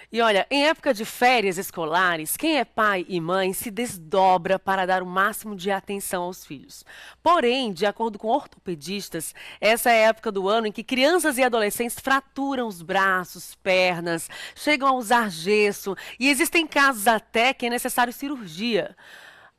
E olha, em época de férias escolares, quem é pai e mãe se desdobra para dar o máximo de atenção aos filhos. Porém, de acordo com ortopedistas, essa é a época do ano em que crianças e adolescentes fraturam os braços, pernas, chegam a usar gesso e existem casos até que é necessário cirurgia.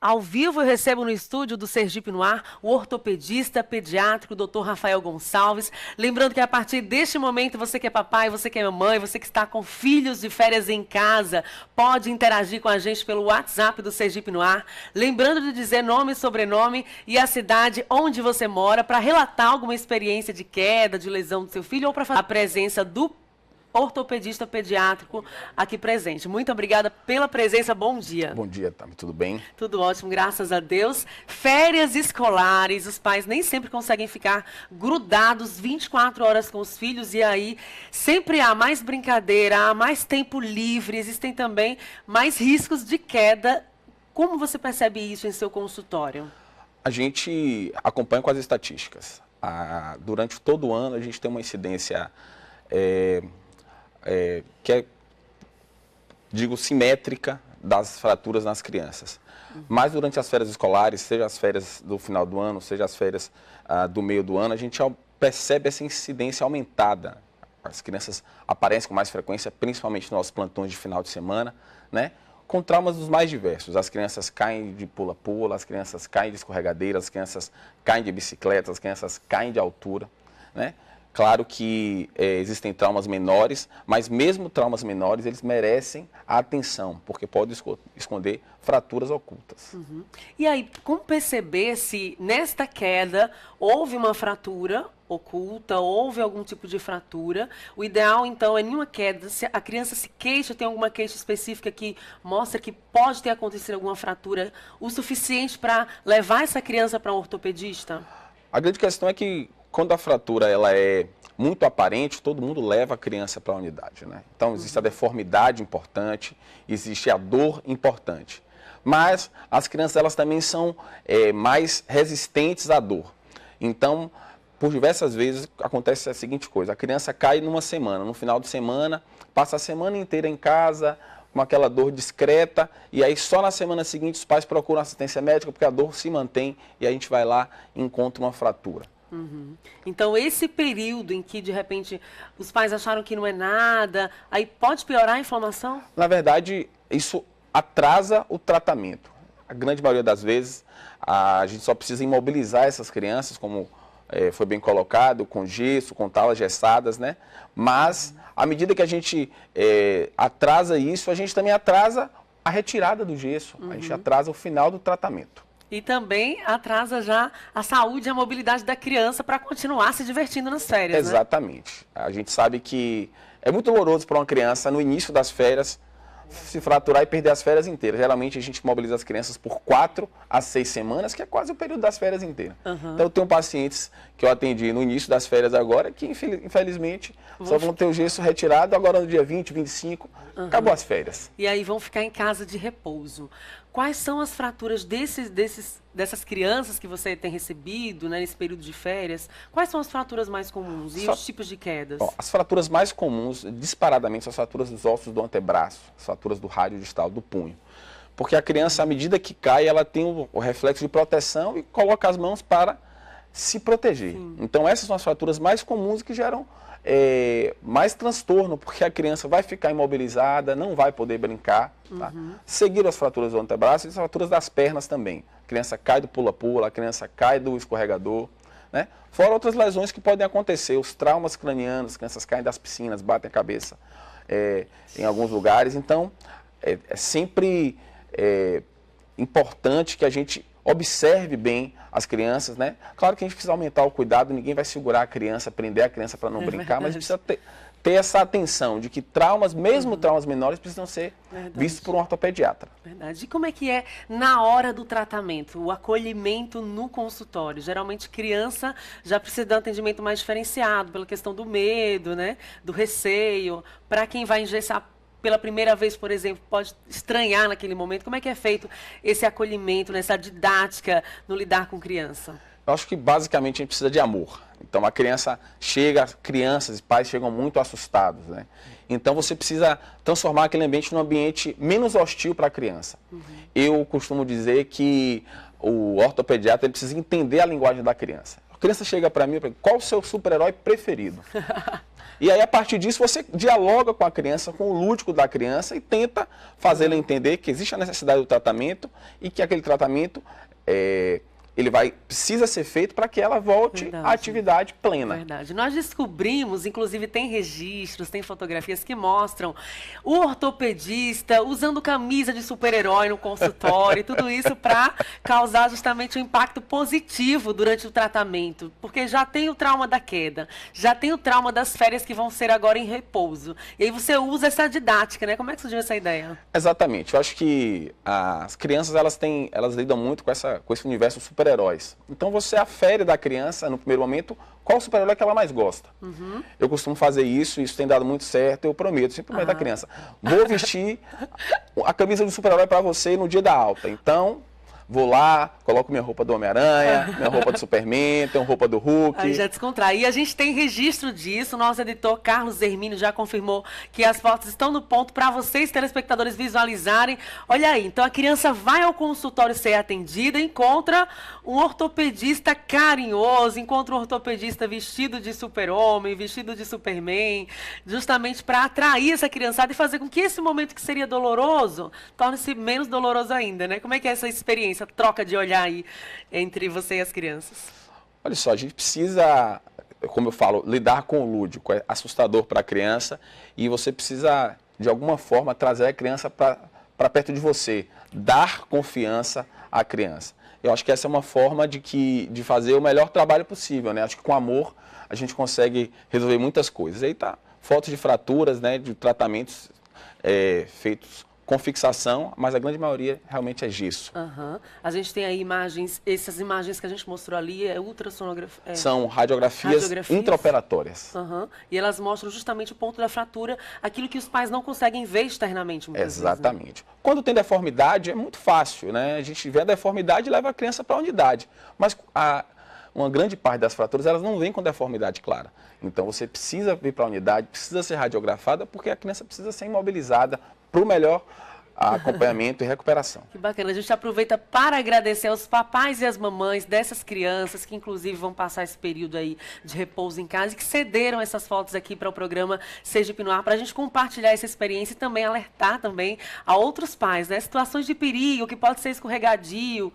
Ao vivo eu recebo no estúdio do Sergipe no Ar o ortopedista pediátrico Dr. Rafael Gonçalves. Lembrando que a partir deste momento, você que é papai, você que é mamãe, você que está com filhos de férias em casa, pode interagir com a gente pelo WhatsApp do Sergipe no Ar. Lembrando de dizer nome, sobrenome e a cidade onde você mora para relatar alguma experiência de queda, de lesão do seu filho ou para fazer a presença do ortopedista pediátrico aqui presente. Muito obrigada pela presença. Bom dia. Bom dia, Tami. Tudo bem? Tudo ótimo, graças a Deus. Férias escolares, os pais nem sempre conseguem ficar grudados 24 horas com os filhos e aí sempre há mais brincadeira, há mais tempo livre, existem também mais riscos de queda. Como você percebe isso em seu consultório? A gente acompanha com as estatísticas. Durante todo o ano, a gente tem uma incidência que é, digo, simétrica das fraturas nas crianças. Mas durante as férias escolares, seja as férias do final do ano, seja as férias do meio do ano, a gente percebe essa incidência aumentada. As crianças aparecem com mais frequência, principalmente nos nossos plantões de final de semana, né? Com traumas dos mais diversos. As crianças caem de pula-pula, as crianças caem de escorregadeira, as crianças caem de bicicleta, as crianças caem de altura, né? Claro que existem traumas menores, mas mesmo traumas menores, eles merecem a atenção, porque podem esconder fraturas ocultas. Uhum. E aí, como perceber se nesta queda houve uma fratura oculta, houve algum tipo de fratura? O ideal, então, é nenhuma queda, se a criança se queixa, tem alguma queixa específica que mostra que pode ter acontecido alguma fratura, o suficiente para levar essa criança para um ortopedista? A grande questão é que quando a fratura ela é muito aparente, todo mundo leva a criança para a unidade, né? Então, existe a deformidade importante, existe a dor importante. Mas as crianças elas também são mais resistentes à dor. Então, por diversas vezes acontece a seguinte coisa, a criança cai numa semana, no final de semana, passa a semana inteira em casa, com aquela dor discreta, e aí só na semana seguinte os pais procuram assistência médica porque a dor se mantém e a gente vai lá e encontra uma fratura. Uhum. Então, esse período em que, de repente, os pais acharam que não é nada, aí pode piorar a inflamação? Na verdade, isso atrasa o tratamento. A grande maioria das vezes, a gente só precisa imobilizar essas crianças, como foi bem colocado, com gesso, com talas gessadas, né? Mas, à medida que a gente atrasa isso, a gente também atrasa a retirada do gesso, a gente atrasa o final do tratamento. E também atrasa já a saúde e a mobilidade da criança para continuar se divertindo nas férias, Exatamente. Né? A gente sabe que é muito doloroso para uma criança, no início das férias, se fraturar e perder as férias inteiras. Geralmente a gente mobiliza as crianças por 4 a 6 semanas, que é quase o período das férias inteiras. Então eu tenho pacientes que eu atendi no início das férias agora, que infelizmente só vão ter o gesso retirado agora no dia 20, 25, acabou as férias. E aí vão ficar em casa de repouso. Quais são as fraturas dessas crianças que você tem recebido, né, nesse período de férias? Quais são as fraturas mais comuns e os tipos de quedas? As fraturas mais comuns, disparadamente, são as fraturas dos ossos do antebraço, as fraturas do rádio distal, do punho. Porque a criança, à medida que cai, ela tem o reflexo de proteção e coloca as mãos para se proteger. Sim. Então, essas são as fraturas mais comuns que geram mais transtorno, porque a criança vai ficar imobilizada, não vai poder brincar. Tá? Seguiram as fraturas do antebraço e as fraturas das pernas também. A criança cai do pula-pula, a criança cai do escorregador, né? Fora outras lesões que podem acontecer, os traumas cranianos, as crianças caem das piscinas, batem a cabeça em alguns lugares. Então, é sempre importante que a gente observe bem as crianças, né? Claro que a gente precisa aumentar o cuidado, ninguém vai segurar a criança, prender a criança para não brincar, mas a gente precisa ter essa atenção de que traumas, mesmo traumas menores, precisam ser vistos por um ortopediatra. Verdade. E como é que é na hora do tratamento, o acolhimento no consultório? Geralmente criança já precisa de um atendimento mais diferenciado, pela questão do medo, né? Do receio. Para quem vai engessar pela primeira vez, por exemplo, pode estranhar naquele momento. Como é que é feito esse acolhimento, essa didática no lidar com criança? Eu acho que basicamente a gente precisa de amor. Então a criança chega, crianças e pais chegam muito assustados, né? Então você precisa transformar aquele ambiente num ambiente menos hostil para a criança. Eu costumo dizer que o ortopediatra ele precisa entender a linguagem da criança. A criança chega para mim e pergunta, qual o seu super-herói preferido? E aí, a partir disso, você dialoga com a criança, com o lúdico da criança e tenta fazê-la entender que existe a necessidade do tratamento e que aquele tratamento precisa ser feito para que ela volte à atividade plena. Verdade. Nós descobrimos, inclusive tem registros, tem fotografias que mostram o ortopedista usando camisa de super-herói no consultório, tudo isso para causar justamente um impacto positivo durante o tratamento, porque já tem o trauma da queda, já tem o trauma das férias que vão ser agora em repouso. E aí você usa essa didática, né? Como é que surgiu essa ideia? Exatamente. Eu acho que as crianças elas lidam muito com esse universo super-heróis. Então você afere da criança, no primeiro momento, qual o super-herói que ela mais gosta. Eu costumo fazer isso tem dado muito certo, eu prometo, sempre prometo da criança. Vou vestir a camisa do super-herói para você no dia da alta. Então, vou lá, coloco minha roupa do Homem-Aranha, minha roupa do Superman, tenho roupa do Hulk. Aí já descontrai. E a gente tem registro disso. Nosso editor Carlos Hermínio já confirmou que as fotos estão no ponto para vocês, telespectadores, visualizarem. Olha aí, então a criança vai ao consultório ser atendida, encontra um ortopedista carinhoso, encontra um ortopedista vestido de super-homem, vestido de Superman, justamente para atrair essa criançada e fazer com que esse momento que seria doloroso torne-se menos doloroso ainda, né? Como é que é essa experiência? Essa troca de olhar aí entre você e as crianças? Olha só, a gente precisa, como eu falo, lidar com o lúdico. É assustador para a criança e você precisa, de alguma forma, trazer a criança para perto de você, dar confiança à criança. Eu acho que essa é uma forma de fazer o melhor trabalho possível, né? Acho que com amor a gente consegue resolver muitas coisas. Aí tá, fotos de fraturas, né, de tratamentos feitos com fixação, mas a grande maioria realmente é gesso. A gente tem aí imagens, essas imagens que a gente mostrou ali, ultrassonografia? São radiografias intraoperatórias. E elas mostram justamente o ponto da fratura, aquilo que os pais não conseguem ver externamente muitas Exatamente. vezes, né? Quando tem deformidade, é muito fácil, né? A gente vê a deformidade e leva a criança para a unidade. Mas uma grande parte das fraturas, elas não vêm com deformidade clara. Então, você precisa vir para a unidade, precisa ser radiografada, porque a criança precisa ser imobilizada para o melhor acompanhamento e recuperação. Que bacana. A gente aproveita para agradecer aos papais e às mamães dessas crianças que, inclusive, vão passar esse período aí de repouso em casa e que cederam essas fotos aqui para o programa Sergipe no Ar, para a gente compartilhar essa experiência e também alertar também a outros pais, né? Situações de perigo, que pode ser escorregadio,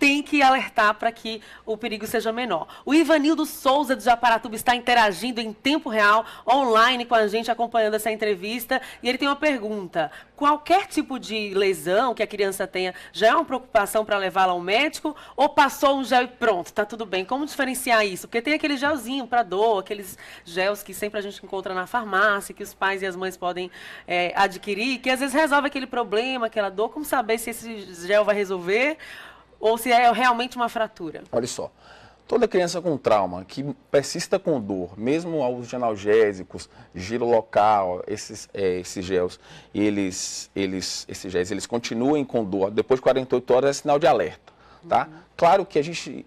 tem que alertar para que o perigo seja menor. O Ivanildo Souza, de Japaratuba, está interagindo em tempo real, online com a gente, acompanhando essa entrevista. E ele tem uma pergunta. Qualquer tipo de lesão que a criança tenha, já é uma preocupação para levá-la ao médico? Ou passou um gel e pronto, está tudo bem? Como diferenciar isso? Porque tem aquele gelzinho para dor, aqueles gels que sempre a gente encontra na farmácia, que os pais e as mães podem adquirir, que às vezes resolve aquele problema, aquela dor. Como saber se esse gel vai resolver? Ou se é realmente uma fratura? Olha só, toda criança com trauma que persista com dor, mesmo ao uso de analgésicos, gelo local, esses gels, esses géis, eles continuem com dor, depois de 48 horas é sinal de alerta, tá? Claro que a gente,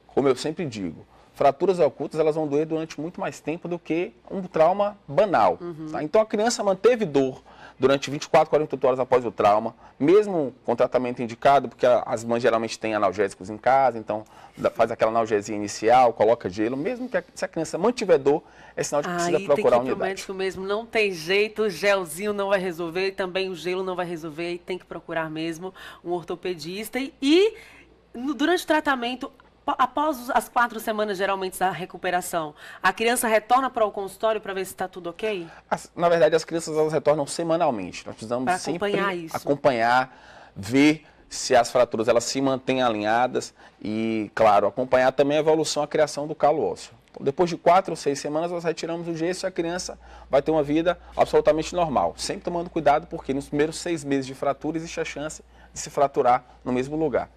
como eu sempre digo, fraturas ocultas elas vão doer durante muito mais tempo do que um trauma banal, tá? Então a criança manteve dor durante 24, 48 horas após o trauma, mesmo com tratamento indicado, porque as mães geralmente têm analgésicos em casa, então faz aquela analgesia inicial, coloca gelo, mesmo que se a criança mantiver dor, é sinal de que precisa procurar a unidade. Tem que ir pro médico mesmo, não tem jeito, o gelzinho não vai resolver, também o gelo não vai resolver, e tem que procurar mesmo um ortopedista. E durante o tratamento, após as 4 semanas, geralmente, da recuperação, a criança retorna para o consultório para ver se está tudo ok? Na verdade, as crianças elas retornam semanalmente. Nós precisamos sempre acompanhar, ver se as fraturas elas se mantêm alinhadas e, claro, acompanhar também a evolução, a criação do calo ósseo. Depois de 4 ou 6 semanas, nós retiramos o gesso e a criança vai ter uma vida absolutamente normal. Sempre tomando cuidado, porque nos primeiros 6 meses de fratura existe a chance de se fraturar no mesmo lugar.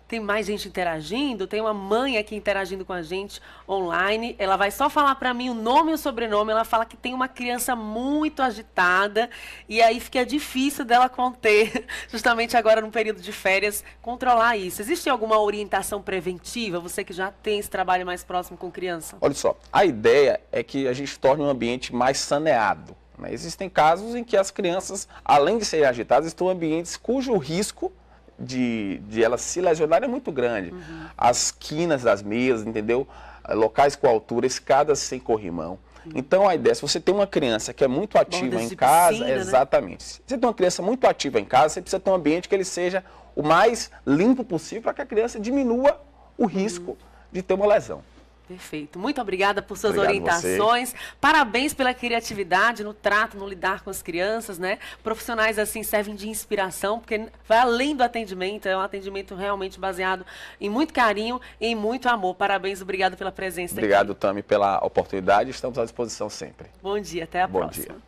Tem mais gente interagindo, tem uma mãe aqui interagindo com a gente online. Ela vai só falar para mim o nome e o sobrenome. Ela fala que tem uma criança muito agitada e aí fica difícil dela conter, justamente agora no período de férias, controlar isso. Existe alguma orientação preventiva? Você que já tem esse trabalho mais próximo com crianças, criança? Olha só, a ideia é que a gente torne um ambiente mais saneado, né? Existem casos em que as crianças, além de serem agitadas, estão em ambientes cujo risco de elas se lesionarem é muito grande. As quinas das mesas, entendeu? Locais com altura, escadas sem corrimão. Então a ideia, se você tem uma criança que é muito ativa Bordas em de casa, piscina, né? exatamente. Se você tem uma criança muito ativa em casa, você precisa ter um ambiente que ele seja o mais limpo possível para que a criança diminua o risco de ter uma lesão. Perfeito. Muito obrigada por suas Obrigado orientações. Parabéns pela criatividade no trato, no lidar com as crianças, né? Profissionais assim servem de inspiração, porque vai além do atendimento, é um atendimento realmente baseado em muito carinho e em muito amor. Parabéns, obrigado pela presença Obrigado, aqui. Tami, pela oportunidade. Estamos à disposição sempre. Bom dia, até a Bom próxima. dia.